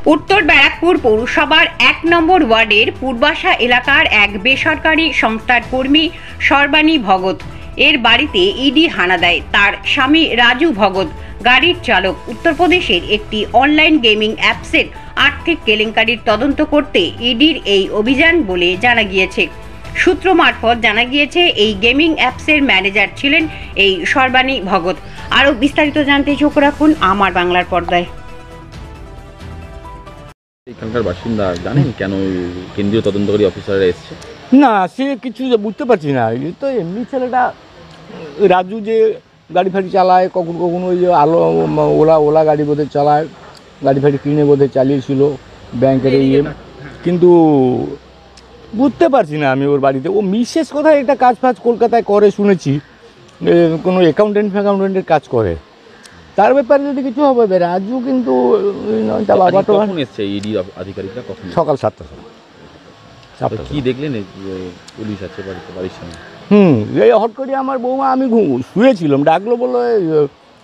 উত্তর ব্যারাকপুর পৌরসভার ১ নম্বর ওয়ার্ডের পূর্বাশা এলাকার এক বেসরকারি সংস্থার কর্মী সর্বাণী ভগত এর বাড়িতে ইডি হানা দেয়। তার স্বামী রাজু ভগত গাড়ির চালক। উত্তরপ্রদেশের একটি অনলাইন গেমিং অ্যাপসের আর্থিক কেলেঙ্কারির তদন্ত করতে ইডির এই অভিযান বলে জানা গিয়েছে। সূত্র মারফত জানা গিয়েছে এই গেমিং অ্যাপসের ম্যানেজার ছিলেন এই সর্বাণী ভগত। আরও বিস্তারিত জানতে চোখ রাখুন আমার বাংলার পর্দায়। এখানকার বাসিন্দা জানেন কেন কেন্দ্রীয় তদন্তকারী অফিসাররা এসছে? না, সে কিছু বুঝতে পারছি না। এই তো এমনি ছেলেটা রাজু যে গাড়ি ফাড়ি চালায়, কখনো কখনো ওই যে ওলা গাড়ি বোধে চালায়, গাড়ি ফাড়ি কিনে বোধে চালিয়েছিল ব্যাংকের কিন্তু বুঝতে পারছি না আমি ওর বাড়িতে। ও মিসেস কোথায় একটা কাজ ফাজ কলকাতায় করে শুনেছি, কোনো অ্যাকাউন্টেন্টের কাজ করে। তার ব্যাপারে যদি কিছু হবে, রাজু কিন্তু বাবাটা এসছে ইডি আধিকারিকরা কখন? সকাল 7টা। কি দেখলেন পুলিশ আছে বাড়ির সামনে? এই হট করে আমার বৌমা, আমি শুয়েছিলাম, ডাকলো, বললো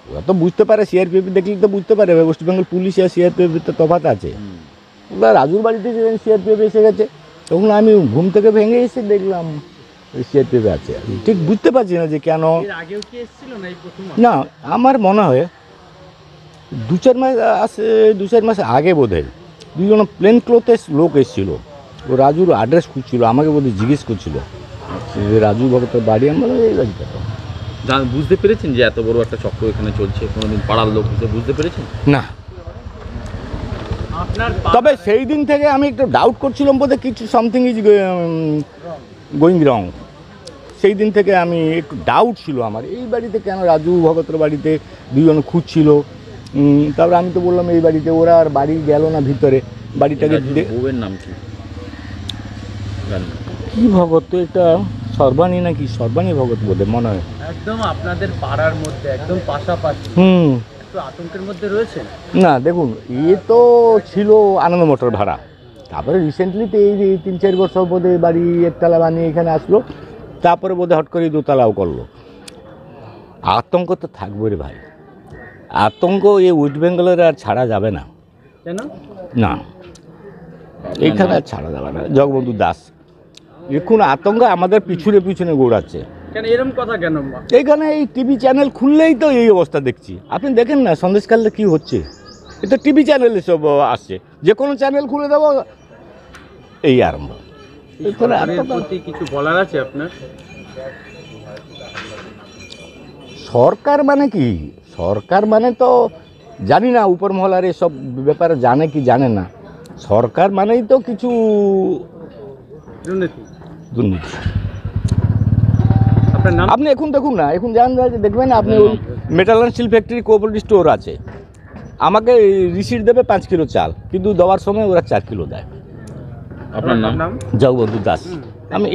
ওরা তো বুঝতে পারে, সিআরপিএফ দেখলে তো বুঝতে পারে ওয়েস্ট বেঙ্গল পুলিশ আর সিআরপিএফের তো তফাৎ আছে। রাজুর বাড়িতে সিআরপিএফ এসে গেছে, তখন আমি ঘুম থেকে ভেঙে এসে দেখলাম সিআরপিএফ আছে। ঠিক বুঝতে পারছি না যে কেন। না, আমার মনে হয় 2-4 মাস আগে বোধহয় দুজন প্লেন ক্লোথের লোক এসেছিল। ও রাজুর অ্যাড্রেস খুঁজছিল, আমাকে বোধহয় জিজ্ঞেস করছিল রাজু ভগতের বাড়ি। আমরা এই বাড়িটা বুঝতে পেরেছেন যে এত বড় একটা চক্র এখানে চলছে? কোনোদিন পাড়ার লোক বুঝতে পেরেছেন? না, তবে সেই দিন থেকে আমি একটু ডাউট করছিলাম, বোধহয় কিছু সামথিং ইজ গোয়িং রং। সেই দিন থেকে আমি একটু ডাউট ছিল আমার, এই বাড়িতে কেন রাজু ভগতের বাড়িতে দুজন খুঁজছিল। তারপরে আমি তো বললাম এই বাড়িতে, ওরা আর বাড়ি গেল না ভিতরে। বাড়িটাকে বউয়ের নাম কি? কি ভগত, এটা সর্বাণী নাকি সর্বাণী ভগত বোধহয় মনে হয়। একদম আপনাদের পাড়ার মধ্যে, একদম পাশাপাশি। একটু আতঙ্কের মধ্যে রয়েছে না। দেখুন, এ তো ছিল আনন্দ মোটর ভাড়া, তারপরে রিসেন্টলি তো এই 3-4 বছর বোধহয় বাড়ি একতলা বানিয়ে এখানে আসলো, তারপরে বোধহয় হট করে দোতলাও করলো। আতঙ্ক তো থাকবে রে ভাই, আতঙ্ক এই ওয়েস্ট বেঙ্গলের আর ছাড়া যাবে না। কেন? না, এইখানে আর ছাড়া যাবে না। জগবন্ধু দাস এখন আতঙ্ক আমাদের পিছনে গৌড়াচ্ছে। কেন এরকম কথা কেন? এইখানে এই টিভি চ্যানেল খুললেই তো এই অবস্থা দেখছি। আপনি দেখেন না সন্দেশকালে কি হচ্ছে, এটা টিভি চ্যানেলে সব আসছে, যে কোনো চ্যানেল খুলে দেবো এই আরম্ভ। কিছু বলার আছে আপনার? সরকার মানে কি? সরকার মানে তো জানি না, উপর মহলার এসব ব্যাপারে জানে কি জানে না। সরকার মানেই তো কিছু দুর্নীতি। আপনি এখন দেখুন না, এখন যান দেখবেন আপনি, ওই metal and steel factory cooperative store আছে, আমাকে রিসিট দেবে 5 কিলো চাল, কিন্তু দেওয়ার সময় ওরা 4 কিলো দেয়। আপনার নাম? জগবন্ধু দাস। আমি